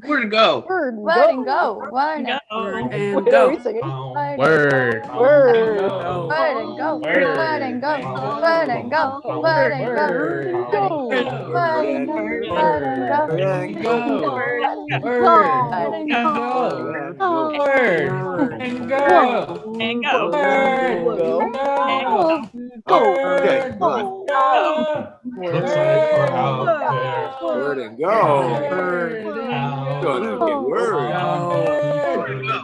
Where to go? Word and Word and go. go. Word and Go. go. And What are we singing? Word. Word. Word and go. Word and go. Word and go. Word and go. Word and go. Word and go. Word and go. Word and go. Word and Word go. and go. Word and go. And go. Word Go. and go. Go. Okay, Word hold and on. go. Looks like we're Word and out there. go. Word and go. Word and Going go. to get word.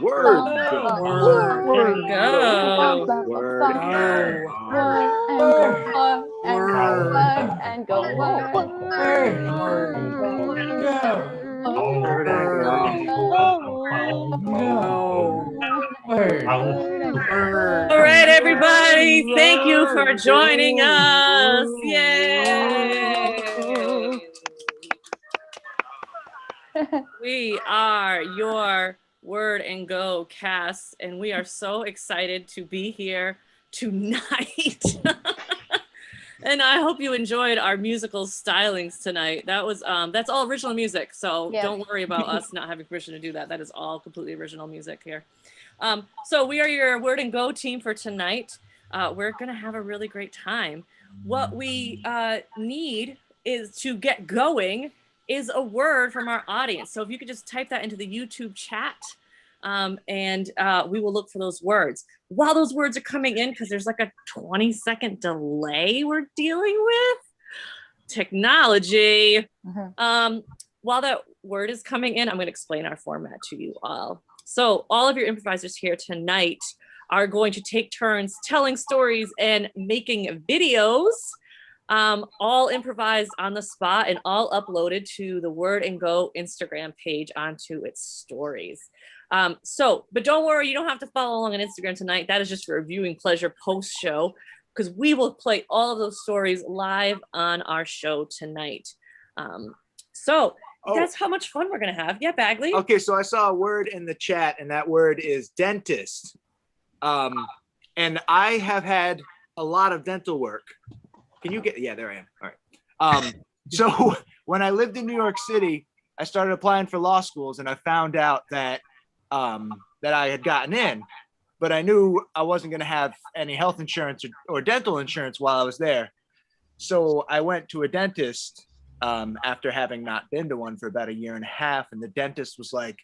Word. Word and go. Word and go. Word and Go. Word and go. Word and go. Word and go. Word Word and go. and go. Word and go. Go. Word. Word. All right, everybody. Thank you for joining us. Yay. We are your Word and Go cast, and we are so excited to be here tonight. And I hope you enjoyed our musical stylings tonight. That was that's all original music, so don't worry about us not having permission to do that. That is all completely original music here. So we are your Word and Go team for tonight. We're gonna have a really great time. What we need is to get going is a word from our audience. So if you could just type that into the YouTube chat, and we will look for those words. While those words are coming in, because there's like a 20-second delay we're dealing with, technology. While that word is coming in, I'm going to explain our format to you all. So all of your improvisers here tonight are going to take turns telling stories and making videos, all improvised on the spot and all uploaded to the Word and Go Instagram page onto its stories. But don't worry, you don't have to follow along on Instagram tonight. That is just for a viewing pleasure post show, because we will play all of those stories live on our show tonight. That's how much fun we're gonna have. Yeah, Bagley. Okay, so I saw a word in the chat, and that word is dentist. And I have had a lot of dental work. Can you get? Yeah, there I am. All right. So when I lived in New York City, I started applying for law schools, and I found out that that I had gotten in, but I knew I wasn't going to have any health insurance or dental insurance while I was there. So I went to a dentist after having not been to one for about 1.5 years, and the dentist was like,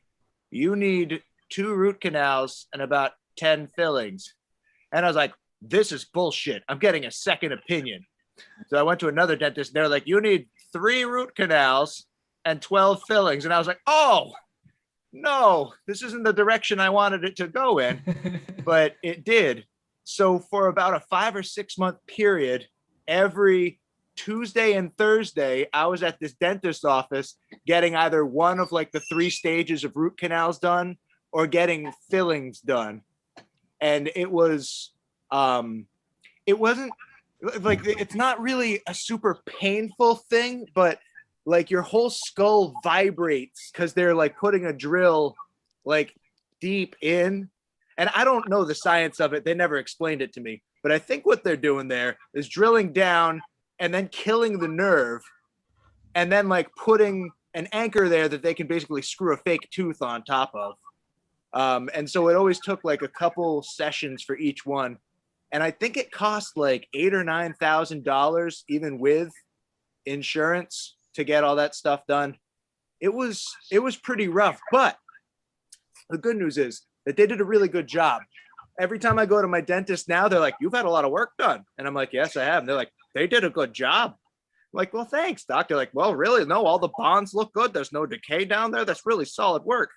"You need 2 root canals and about 10 fillings." And I was like, "This is bullshit. I'm getting a second opinion." So I went to another dentist, and they're like, "You need 3 root canals and 12 fillings." And I was like, "Oh, no, this isn't the direction I wanted it to go in." But it did. So for about a 5 or 6 month period, every Tuesday and Thursday, I was at this dentist office getting either one of like the 3 stages of root canals done or getting fillings done. And it wasn't like, it's not really a super painful thing, but like your whole skull vibrates because they're like putting a drill like deep in. And I don't know the science of it. They never explained it to me. But I think what they're doing there is drilling down and then killing the nerve and then like putting an anchor there that they can basically screw a fake tooth on top of. And so it always took like a couple sessions for each one. And I think it cost like $8,000 or $9,000 even with insurance to get all that stuff done. It was pretty rough, but the good news is that they did a really good job. Every time I go to my dentist now, they're like, "You've had a lot of work done." And I'm like, "Yes, I have." And they're like, "They did a good job." I'm like, "Well, thanks, doc." They're like, "Well, really? No, all the bonds look good. There's no decay down there. That's really solid work."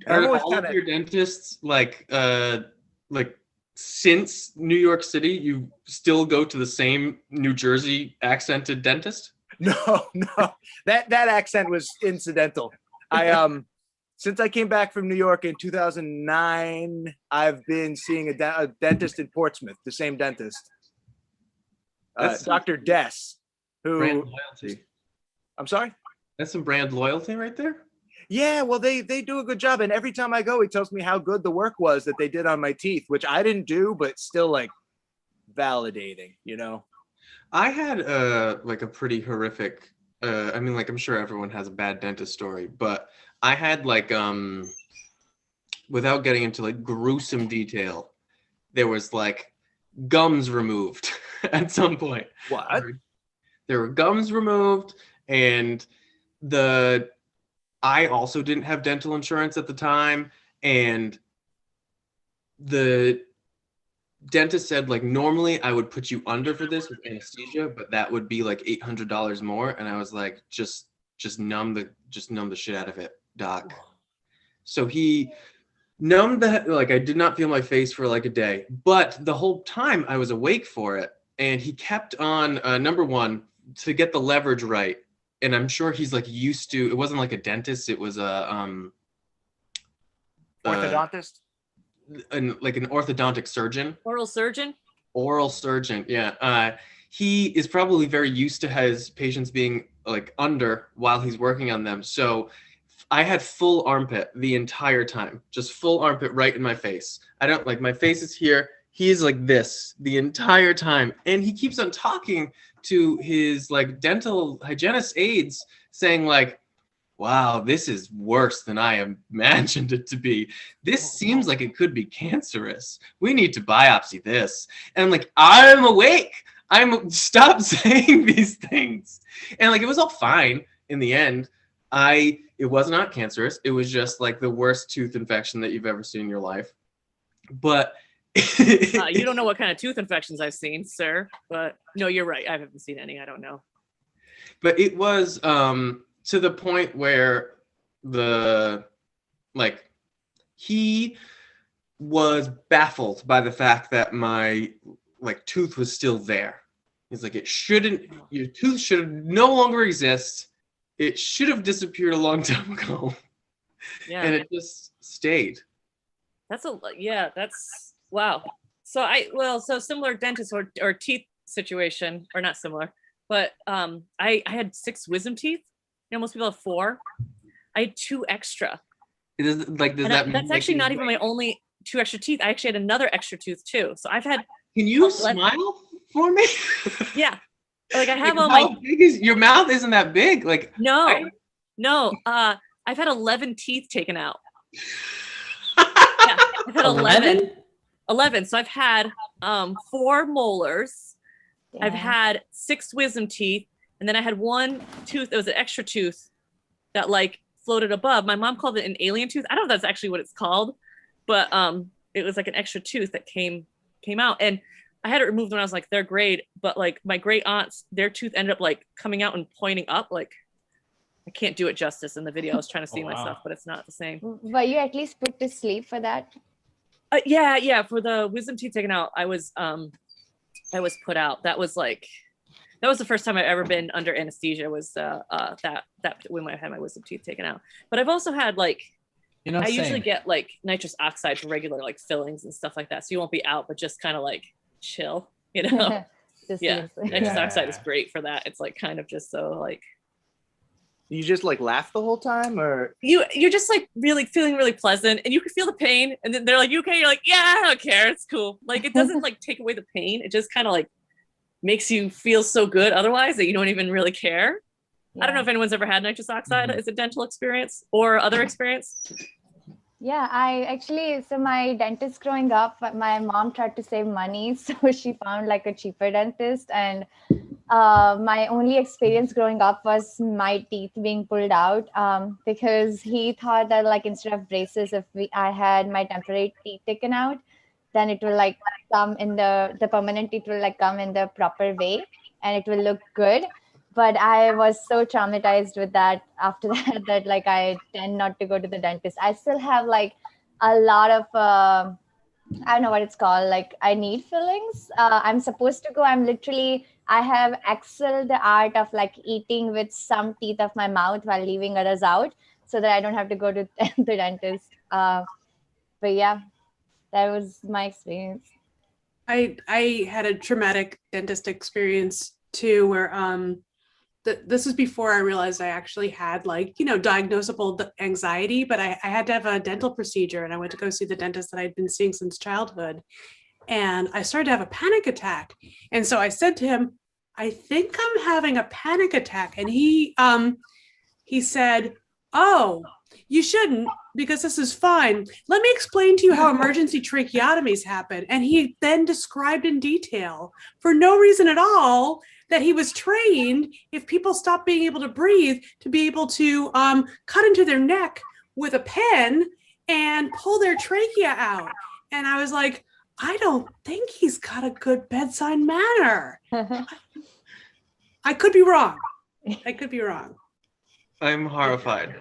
Are all of your dentists like since New York City, you still go to the same New Jersey accented dentist? No, that accent was incidental. Since I came back from New York in 2009, I've been seeing a dentist in Portsmouth, the same dentist, Dr. Des, who. Brand loyalty. I'm sorry? That's some brand loyalty right there. Yeah, well, they do a good job, and every time I go, he tells me how good the work was that they did on my teeth, which I didn't do, but still like validating, you know. I had like a pretty horrific I mean, like, I'm sure everyone has a bad dentist story, but I had like, without getting into like gruesome detail, there was like gums removed at some point. What? There were gums removed, and I also didn't have dental insurance at the time, and the dentist said, like, normally I would put you under for this with anesthesia, but that would be like $800 more. And I was like, just numb the shit out of it, doc. So he numbed like, I did not feel my face for like a day, but the whole time I was awake for it. And he kept on, number one, to get the leverage right. And I'm sure he's like used to, it wasn't like a dentist, it was a Orthodontist? like an orthodontic surgeon. Oral surgeon? Oral surgeon, yeah. He is probably very used to his patients being like under while he's working on them. So I had full armpit the entire time, just full armpit right in my face. I don't like, my face is here. He is like this the entire time. And he keeps on talking to his like dental hygienist aides saying like, wow, this is worse than I imagined it to be. This seems like it could be cancerous. We need to biopsy this. And I'm like, I'm awake. Stop saying these things. And like, it was all fine in the end. It was not cancerous. It was just like the worst tooth infection that you've ever seen in your life. But You don't know what kind of tooth infections I've seen, sir. But no, you're right. I haven't seen any. I don't know. But it was to the point where he was baffled by the fact that my like tooth was still there. He's like, your tooth should no longer exist. It should have disappeared a long time ago. Yeah. And it just stayed. That's wow. So similar dentist or teeth situation, or not similar, but I had 6 wisdom teeth. You know, most people have 4. I had 2 extra. That's actually not even my only 2 extra teeth. I actually had another extra tooth too. So I've had. Can you smile for me? Yeah. Like I have like, all how my. big is your mouth? Isn't that big? Like no. I've had 11 teeth taken out. Yeah, I've had 11. 11. So I've had 4 molars. Yeah. I've had 6 wisdom teeth, and then I had 1 tooth that was an extra tooth that like floated above. My mom called it an alien tooth. I don't know if that's actually what it's called, but it was like an extra tooth that came out, and I had it removed when I was like 3rd grade. But like my great aunts, their tooth ended up like coming out and pointing up. Like I can't do it justice in the video. I was trying to see myself, but it's not the same. Were you at least put to sleep for that? Yeah. For the wisdom teeth taken out, I was put out. That was the first time I've ever been under anesthesia. Was that when I had my wisdom teeth taken out. But I've also had like, I usually get like nitrous oxide for regular like fillings and stuff like that. So you won't be out, but just kind of like chill, you know? Yeah, nitrous oxide is great for that. It's like kind of just so like. You just like laugh the whole time, or you're just like really feeling really pleasant, and you can feel the pain, and then they're like, "You okay?" You're like, "Yeah, I don't care. It's cool." Like it doesn't like take away the pain. It just kind of like makes you feel so good otherwise that you don't even really care. I don't know if anyone's ever had nitrous oxide as a dental experience or other experience. Yeah, so my dentist growing up, my mom tried to save money, so she found like a cheaper dentist, and my only experience growing up was my teeth being pulled out, because he thought that like instead of braces, if I had my temporary teeth taken out, then it will like come in the permanent teeth will like come in the proper way and it will look good. But I was so traumatized with that after that like I tend not to go to the dentist. I still have like a lot of I don't know what it's called, like I need fillings. I'm supposed to go. I have excelled the art of like eating with some teeth of my mouth while leaving others out, so that I don't have to go to the dentist. But yeah, that was my experience. I had a traumatic dentist experience too, where this was before I realized I actually had like, diagnosable anxiety, but I had to have a dental procedure, and I went to go see the dentist that I'd been seeing since childhood. And I started to have a panic attack. And so I said to him, I think I'm having a panic attack. And he said, oh, you shouldn't, because this is fine. Let me explain to you how emergency tracheotomies happen. And he then described in detail, for no reason at all, that he was trained, if people stop being able to breathe, to be able to cut into their neck with a pen and pull their trachea out. And I was like, I don't think he's got a good bedside manner. I could be wrong. I could be wrong. I'm horrified.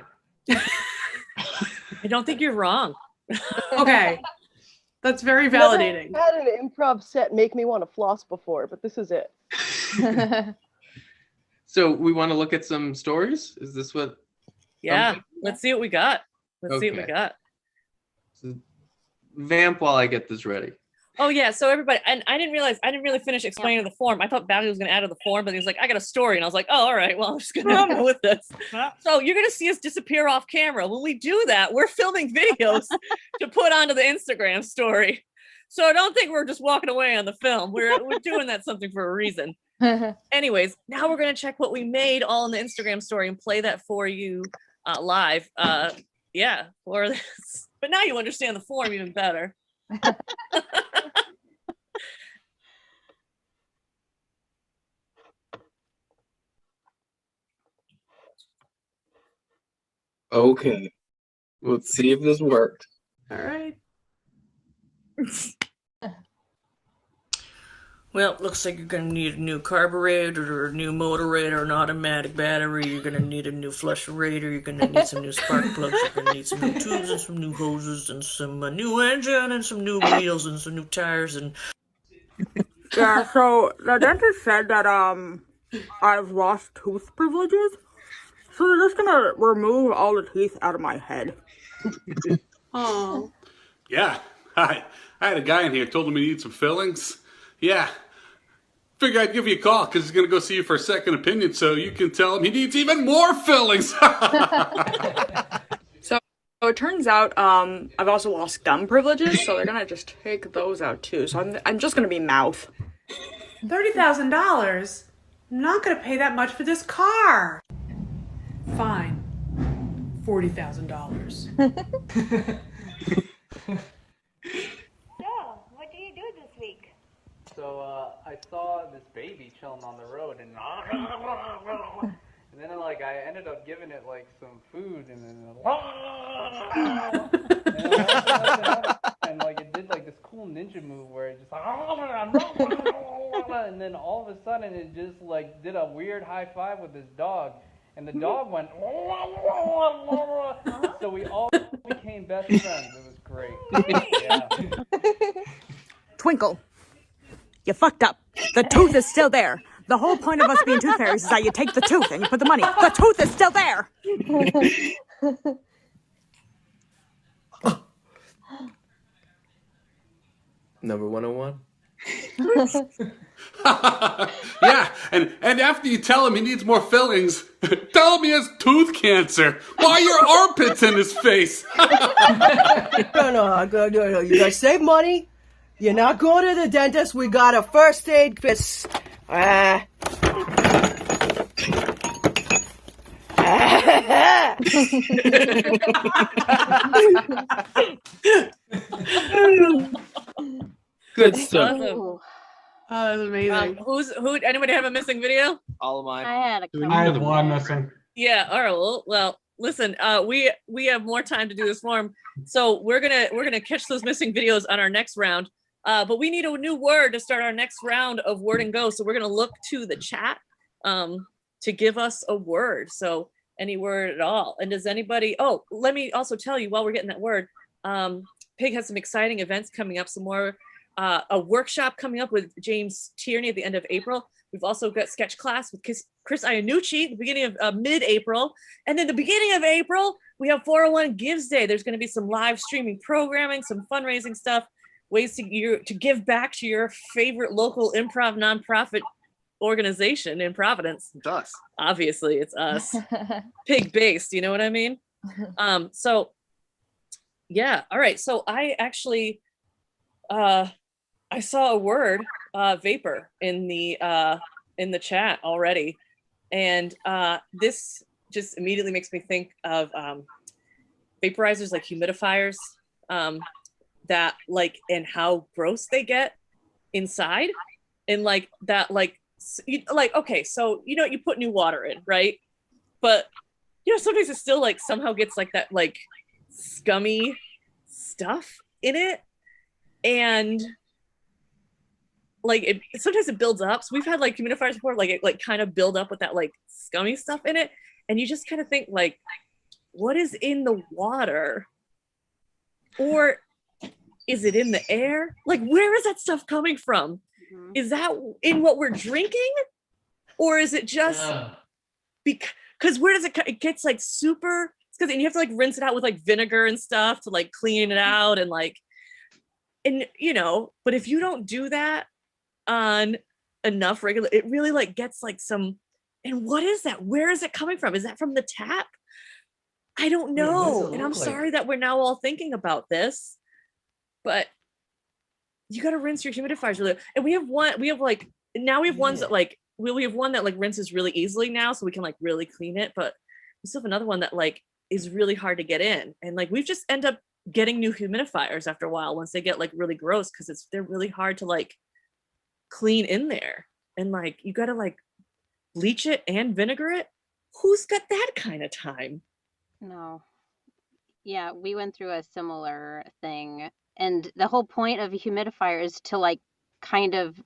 I don't think you're wrong. Okay. That's very validating. Never had an improv set make me want to floss before, but this is it. So we want to look at some stories? Is this what? Yeah, let's see what we got. Let's see what we Okay. got. Vamp while I get this ready. Oh yeah, so everybody, and I didn't really finish explaining the form. I thought Bailey was gonna add to the form, but he was like, I got a story. And I was like, oh, all right, well, I'm just gonna go with this. So you're gonna see us disappear off camera. When we do that, we're filming videos to put onto the Instagram story. So I don't think we're just walking away on the film. We're doing that something for a reason. Anyways, now we're gonna check what we made all in the Instagram story and play that for you live. Yeah, for this. But now you understand the form even better. Okay. Let's see if this worked. All right. Well, looks like you're gonna need a new carburetor or a new motorator, an automatic battery. You're gonna need a new flusherator. You're gonna need some new spark plugs. You're gonna need some new tubes and some new hoses and some new engine and some new wheels and some new tires and. Yeah, so the dentist said that I've lost tooth privileges, so they're just gonna remove all the teeth out of my head. Oh. Yeah, hi. I had a guy in here told him he needs some fillings. Yeah. Figure I'd give you a call because he's going to go see you for a second opinion so you can tell him he needs even more fillings. So it turns out I've also lost gum privileges, so they're gonna just take those out too. So I'm just gonna be mouth. $30,000? I'm not going to pay that much for this car. Fine. $40,000. So, what do you do this week? So I saw this baby chilling on the road, and then I ended up giving it like some food, and then and like it did like this cool ninja move where it just and then all of a sudden it just like did a weird high five with his dog, and the dog went so we all became best friends. It was great. Yeah. Twinkle, you fucked up. The tooth is still there. The whole point of us being tooth fairies is that you take the tooth and you put the money. The tooth is still there. Number 101. Yeah, and after you tell him he needs more fillings, tell him he has tooth cancer. Why your armpits in his face? No, you gotta save money. You're not going to the dentist. We got a first aid kit. Good stuff. Awesome. Oh, that's amazing. Who? Anybody have a missing video? All of mine. I had a I have one missing. Yeah. All right. Well, listen. We have more time to do this form, so we're gonna catch those missing videos on our next round. But we need a new word to start our next round of Word and Go. So we're gonna look to the chat to give us a word. So any word at all. And does anybody? Oh, let me also tell you while we're getting that word. Pig has some exciting events coming up. Some more. A workshop coming up with James Tierney at the end of April. We've also got sketch class with Chris Iannucci at the beginning of mid-April. And then the beginning of April, we have 401 Gives Day. There's going to be some live streaming programming, some fundraising stuff, ways to give back to your favorite local improv nonprofit organization in Providence. It's us. Obviously, it's us. Pig-based, you know what I mean? So, yeah. All right. So I actually... I saw a word, vapor, in the in the chat already. And this just immediately makes me think of vaporizers like humidifiers that like, and how gross they get inside. And like that, like, okay, so, you know, you put new water in, right? But, you know, sometimes it still like somehow gets like that like scummy stuff in it. And like sometimes it builds up. So we've had like humidifiers before, like it like kind of build up with that like scummy stuff in it. And you just kind of think like, what is in the water? Or is it in the air? Like, where is that stuff coming from? Mm-hmm. Is that in what we're drinking? Or is it just because where does it gets like super, because and you have to like rinse it out with like vinegar and stuff to like clean it out and like, and you know, but if you don't do that on enough regular, it really like gets like some, and what is that? Where is it coming from? Is that from the tap? I don't know. And I'm sorry that we're now all thinking about this, but you got to rinse your humidifiers really. And we have ones that like, we have one that like rinses really easily now, so we can like really clean it, but we still have another one that like is really hard to get in. And like, we've just end up getting new humidifiers after a while once they get like really gross, because they're really hard to like clean in there. And like, you got to like bleach it and vinegar it. Who's got that kind of time? No. Yeah, we went through a similar thing. And the whole point of a humidifier is to like kind of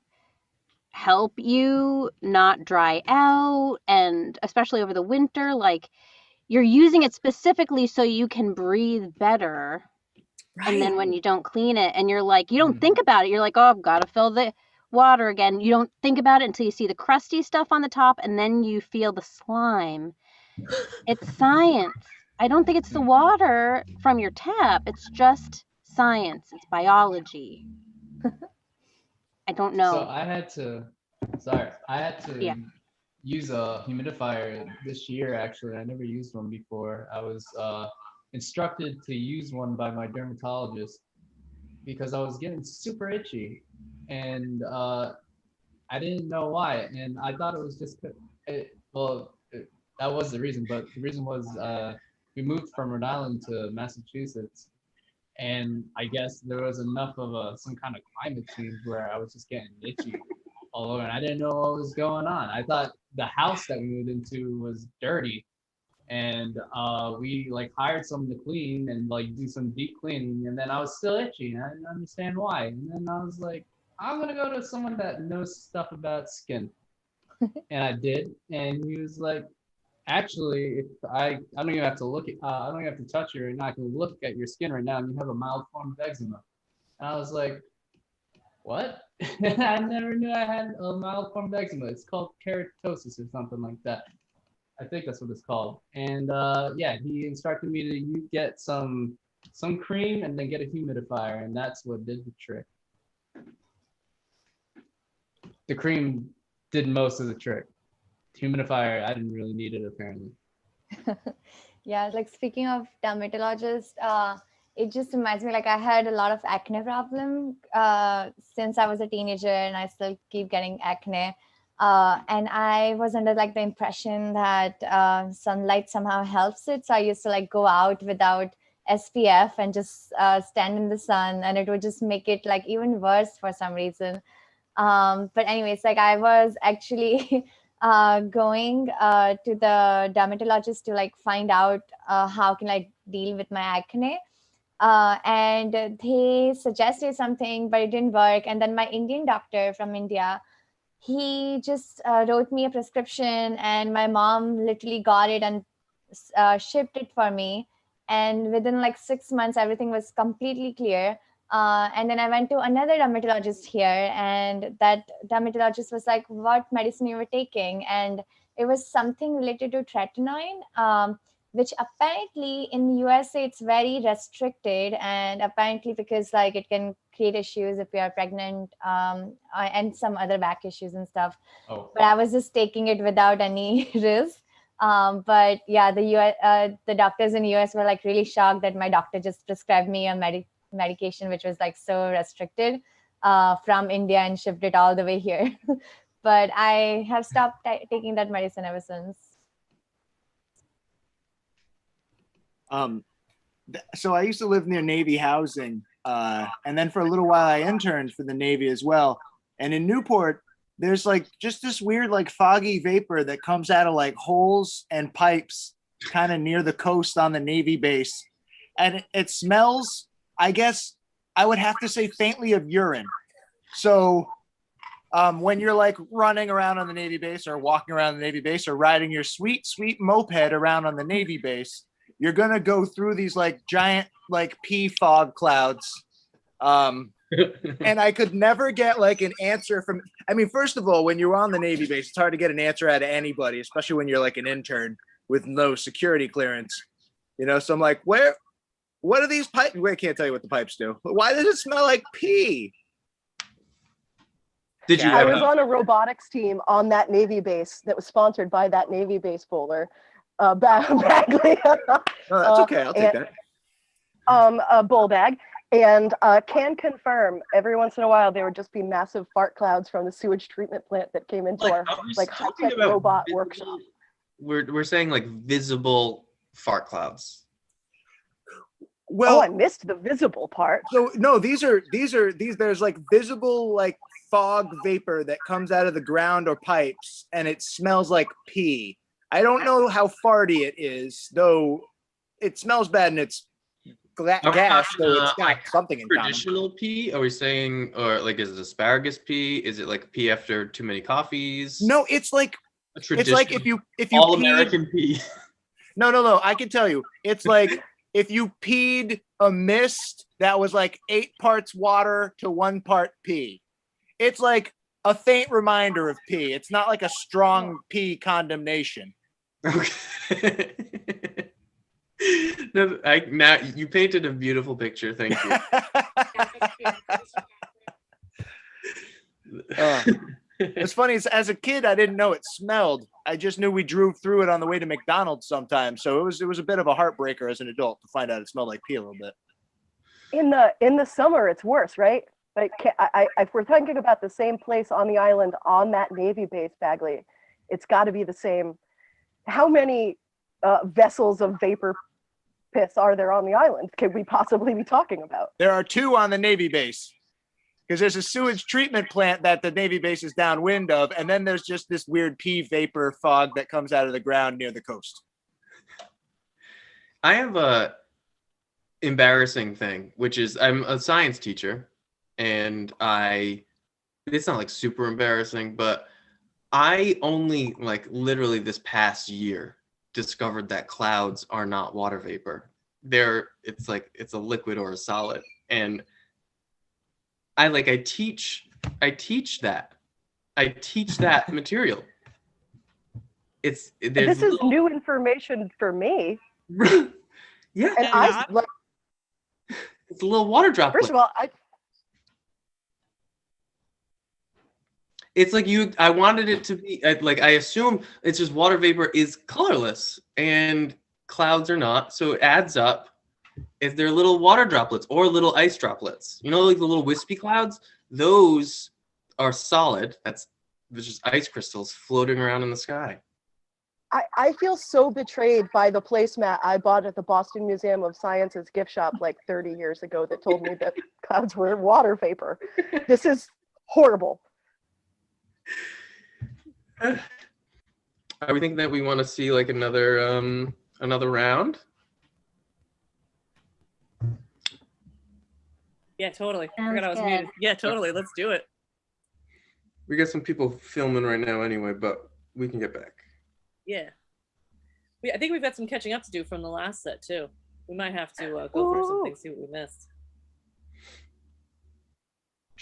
help you not dry out, and especially over the winter, like you're using it specifically so you can breathe better. Right. And then when you don't clean it and you're like, you don't think about it. You're like, oh, I've got to fill the water again. You don't think about it until you see the crusty stuff on the top, and then you feel the slime. It's science. I don't think it's the water from your tap. It's just science. It's biology. I don't know. So I had to use a humidifier this year, actually. I never used one before. I was instructed to use one by my dermatologist because I was getting super itchy, and I didn't know why. And I thought it was just, that was the reason, but the reason was we moved from Rhode Island to Massachusetts, and I guess there was enough of some kind of climate change where I was just getting itchy all over, and I didn't know what was going on. I thought the house that we moved into was dirty, and we like hired someone to clean and like do some deep cleaning, and then I was still itchy, and I didn't understand why. And then I was like, I'm gonna go to someone that knows stuff about skin, and I did, and he was like, actually, if I don't even have to look at, I don't even have to touch you right now. I can look at your skin right now, and you have a mild form of eczema. And I was like, what? I never knew I had a mild form of eczema. It's called keratosis or something like that. I think that's what it's called. And yeah, he instructed me to get some cream and then get a humidifier, and that's what did the trick. The cream did most of the trick. Humidifier, I didn't really need it apparently. Yeah, like speaking of dermatologist, it just reminds me, like I had a lot of acne problem since I was a teenager, and I still keep getting acne. And I was under like the impression that sunlight somehow helps it. So I used to like go out without SPF and just stand in the sun, and it would just make it like even worse for some reason. But anyways, like I was actually going to the dermatologist to like find out how can I deal with my acne. And they suggested something, but it didn't work. And then my Indian doctor from India, he just wrote me a prescription, and my mom literally got it and shipped it for me. And within like 6 months, everything was completely clear. And then I went to another dermatologist here, and that dermatologist was like, what medicine you were taking? And it was something related to tretinoin, which apparently in USA it's very restricted, and apparently because like it can create issues if you are pregnant, and some other back issues and stuff. Oh. But I was just taking it without any risk. But yeah, the doctors in US were like really shocked that my doctor just prescribed me a medication which was like so restricted from India and shipped it all the way here. but I have stopped taking that medicine ever since. So I used to live near Navy housing, and then for a little while I interned for the Navy as well. And in Newport, there's like just this weird like foggy vapor that comes out of like holes and pipes kind of near the coast on the Navy base. And it smells, I guess I would have to say, faintly of urine. So when you're like running around on the Navy base or walking around the Navy base or riding your sweet, sweet moped around on the Navy base, you're going to go through these like giant like pea fog clouds. And I could never get like an answer from, I mean, first of all, when you're on the Navy base, it's hard to get an answer out of anybody, especially when you're like an intern with no security clearance, you know? So I'm like, what are these pipes? Wait, I can't tell you what the pipes do, but why does it smell like pee? Did you I was on a robotics team on that Navy base that was sponsored by that Navy base bowler, Bagley. No, that's okay. I'll take that. A bowl bag. And can confirm every once in a while there would just be massive fart clouds from the sewage treatment plant that came into our like high-tech robot workshop. We're saying like visible fart clouds. Well, I missed the visible part. So no, these there's like visible like fog vapor that comes out of the ground or pipes, and it smells like pee. I don't know how farty it is, though it smells bad and it's gas, so it's got like something in common. Traditional pee? Are we saying, or like, is it asparagus pee? Is it like pee after too many coffees? No, it's like if you all peed, American pee. No. I can tell you, it's like if you peed a mist that was like 8 parts water to 1 part pee. It's like a faint reminder of pee. It's not like a strong pee condemnation. Okay. No, now you painted a beautiful picture. Thank you. It's funny. As a kid, I didn't know it smelled. I just knew we drove through it on the way to McDonald's sometimes. So it was a bit of a heartbreaker as an adult to find out it smelled like pee a little bit. In the summer, it's worse, right? Like, if we're thinking about the same place on the island on that Navy base, Bagley, it's got to be the same. How many vessels of vapor piss are there on the island? Could we possibly be talking about? There are 2 on the Navy base, because there's a sewage treatment plant that the Navy base is downwind of, and then there's just this weird pee vapor fog that comes out of the ground near the coast. I have a embarrassing thing, which is I'm a science teacher, and it's not like super embarrassing, but I only like literally this past year discovered that clouds are not water vapor. It's a liquid or a solid. And I teach that material. This is new information for me. Yeah. And it's a little water droplet. First of all, it's like I wanted it to be I assume it's just water vapor is colorless and clouds are not, so it adds up if they're little water droplets or little ice droplets. You know, like the little wispy clouds, those are solid. That's just ice crystals floating around in the sky. I feel so betrayed by the placemat I bought at the Boston Museum of Science's gift shop like 30 years ago that told me that clouds were water vapor. This is horrible. Are we thinking that we want to see like another round? Yeah, totally. I forgot I was muted. Yeah, totally. Let's do it. We got some people filming right now anyway, but we can get back. Yeah. I think we've got some catching up to do from the last set too. We might have to go through some things, see what we missed.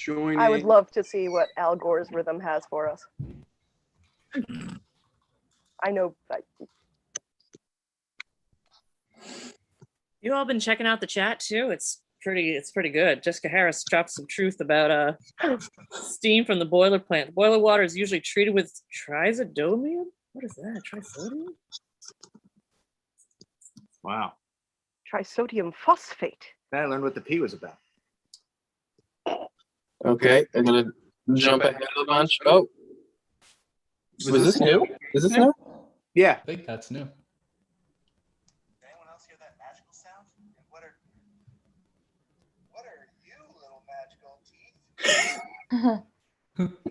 I would love to see what Al Gore's rhythm has for us. I know. You all been checking out the chat too? It's pretty good. Jessica Harris dropped some truth about steam from the boiler plant. The boiler water is usually treated with trisodium. What is that? Trisodium? Wow. Trisodium phosphate. Then I learned what the pee was about. Okay, I'm gonna jump ahead a bunch. Oh, Was this new? Is this new? Yeah. I think that's new.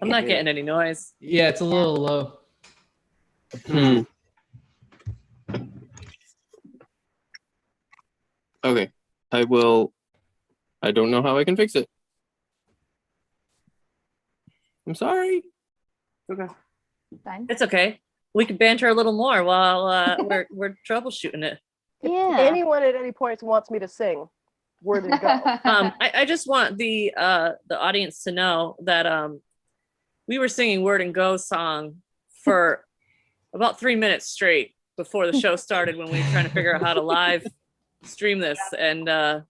I'm not getting any noise. Yeah, it's a little low. Okay. I don't know how I can fix it. I'm sorry. Okay. It's okay. We can banter a little more while we're troubleshooting it. If anyone at any point wants me to sing, where to go? I just want the audience to know that we were singing Word and Go song for about 3 minutes straight before the show started when we were trying to figure out how to live stream this. And honestly,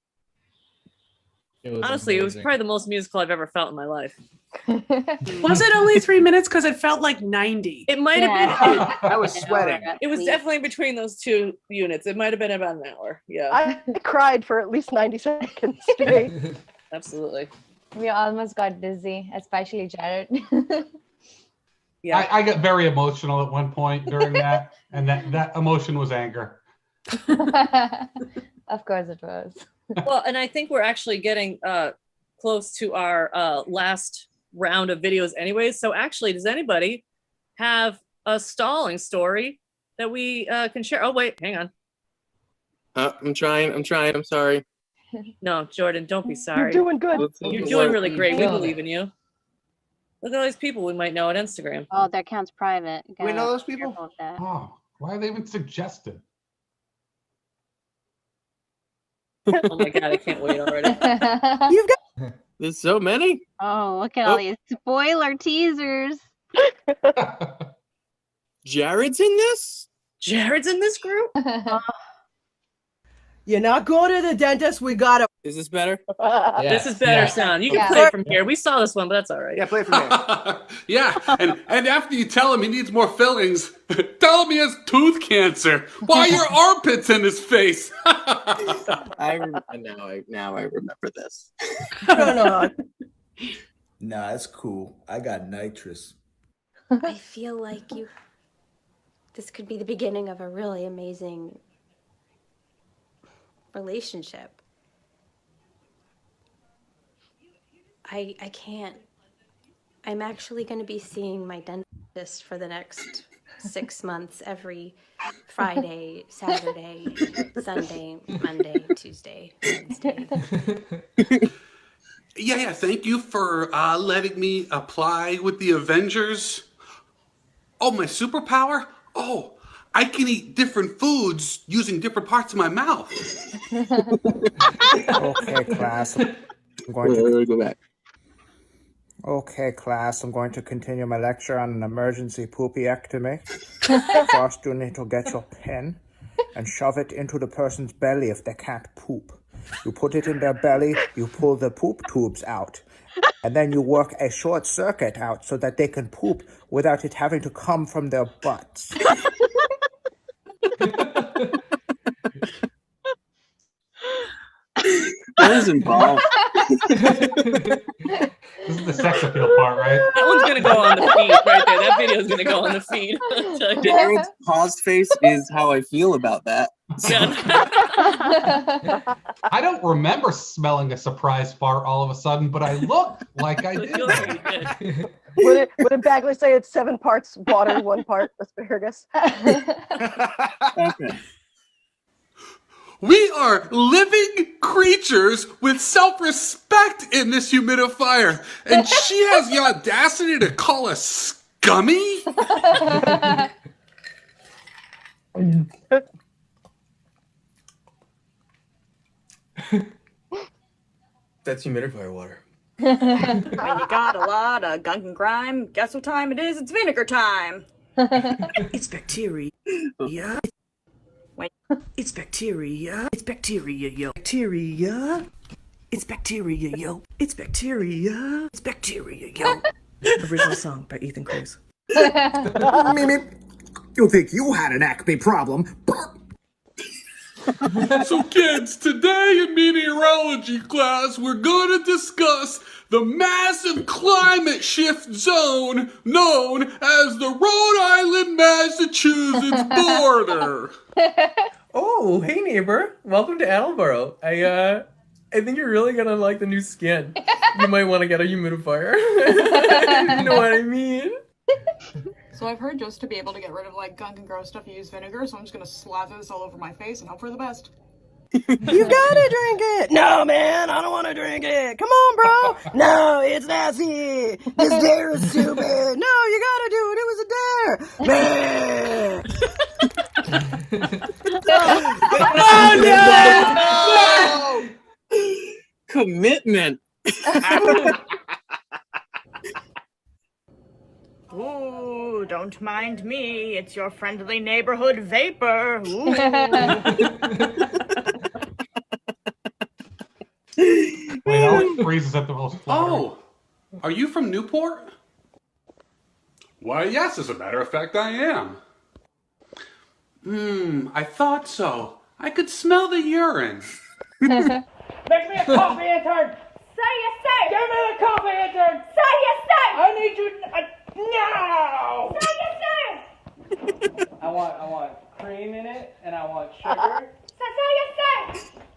it was probably the most musical I've ever felt in my life. Was it only 3 minutes? Because it felt like 90. It might have been. I was sweating. It was definitely between those two units. It might have been about an hour. Yeah. I cried for at least 90 seconds straight. Absolutely. We almost got dizzy, especially Jared. Yeah. I got very emotional at one point during that, and that emotion was anger. Of course it was. Well, and I think we're actually getting close to our last round of videos anyways. So actually, does anybody have a stalling story that we can share? Oh, wait, hang on. I'm trying. I'm sorry. No, Jordan, don't be sorry. You're doing good. You're doing really great. We believe in you. Look at all these people we might know on Instagram. Oh, that counts private. We know those people? Oh, why are they even suggested? Oh my god, I can't wait already. You've got There's so many. Oh, look at all these spoiler teasers. Jared's in this? Jared's in this group? You're not going to the dentist. We got to. Is this better? This is better sound. You can play it from here. We saw this one, but that's all right. Yeah, play it from here. Yeah, and after you tell him he needs more fillings, tell him he has tooth cancer. Why are your armpits in his face? Now I remember this. No. Nah, it's cool. I got nitrous. I feel like this could be the beginning of a really amazing relationship. I can't. I'm actually going to be seeing my dentist for the next 6 months every Friday, Saturday, Sunday, Monday, Tuesday, Wednesday. Yeah, thank you for letting me apply with the Avengers. Oh, my superpower? Oh, I can eat different foods using different parts of my mouth. Okay, class. I'm going to go back. Okay, class. I'm going to continue my lecture on an emergency poopyectomy. First, you need to get your pen and shove it into the person's belly if they can't poop. You put it in their belly, you pull the poop tubes out, and then you work a short circuit out so that they can poop without it having to come from their butts. What is involved? This is the sex appeal part, right? That one's gonna go on the feed right there. That video is gonna go on the feed. Jared's paused face is how I feel about that. I don't remember smelling a surprise fart all of a sudden, but I look like I did. Would Bagley say it's 7 parts water, 1 part asparagus? Okay. We are living creatures with self-respect in this humidifier, and she has the audacity to call us scummy? That's humidifier water. When you got a lot of gunk and grime, guess what time it is? It's vinegar time. It's bacteria. Yeah. It's bacteria. It's bacteria, yo. Bacteria. It's bacteria, yo. It's bacteria. It's bacteria, yo. Original song by Ethan Cruz. Mimi, you think you had an acne problem? So kids, today in meteorology class, we're going to discuss the massive climate shift zone known as the Rhode Island-Massachusetts border. Oh, hey neighbor. Welcome to Attleboro. I think you're really gonna like the new skin. You might want to get a humidifier. You know what I mean? So I've heard just to be able to get rid of like gunk and gross stuff, you use vinegar. So I'm just gonna slather this all over my face and hope for the best. You gotta drink it. No, man, I don't want to drink it. Come on, bro. No, it's nasty. This dare is stupid. No, you gotta do it. It was a dare. Oh, no! Commitment. Ooh, don't mind me. It's your friendly neighborhood vapor. Ooh. Wait, Alex freezes at the most flower. Oh, are you from Newport? Why, yes, as a matter of fact, I am. I thought so. I could smell the urine. Make me a coffee intern! Say yes, sir! Give me a coffee intern! Say yes, sir! I need you now! Say yes, sir! I want cream in it, and I want sugar, Say yes, sir!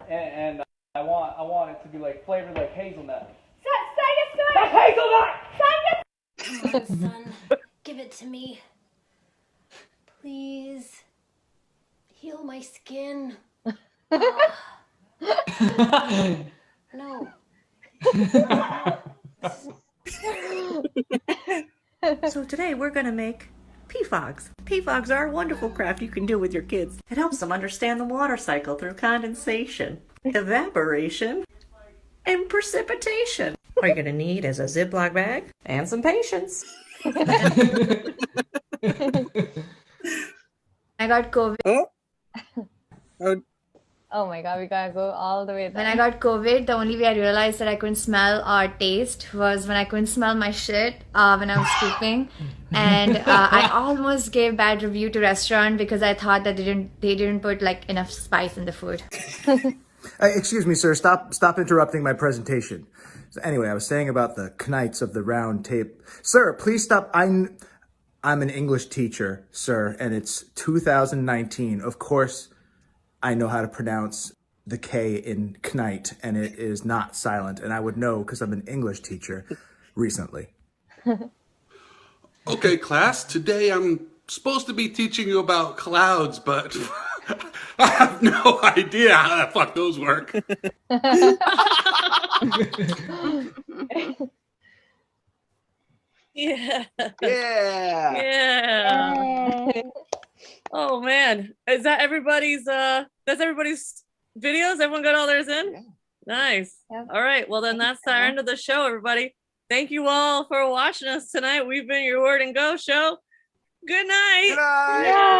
and I want it to be like flavored like hazelnut. Say yes, sir! That's hazelnut! Say yes! Come on, son. Give it to me. Please. Heal my skin. No. So today we're going to make PFOGs. PFOGs are a wonderful craft you can do with your kids. It helps them understand the water cycle through condensation, evaporation, and precipitation. All you're going to need is a Ziploc bag and some patience. I got COVID. Oh my god, we gotta go all the way there. When I got COVID, the only way I realized that I couldn't smell or taste was when I couldn't smell my shit when I was pooping. And I almost gave bad review to restaurant because I thought that they didn't put like enough spice in the food. Excuse me, sir. Stop interrupting my presentation. So anyway, I was saying about the knights of the round tape. Sir, please stop. I'm an English teacher, sir, and it's 2019. Of course, I know how to pronounce the K in knight, and it is not silent. And I would know because I'm an English teacher recently. Okay, class, today I'm supposed to be teaching you about clouds, but I have no idea how the fuck those work. Yeah. Yeah. Yeah. Oh man. Is that everybody's that's everybody's videos? Everyone got all theirs in? Yeah. Nice. Yep. All right. Well then that's the end of the show, everybody. Thank you all for watching us tonight. We've been your Word and Go show. Good night. Good night. Yeah.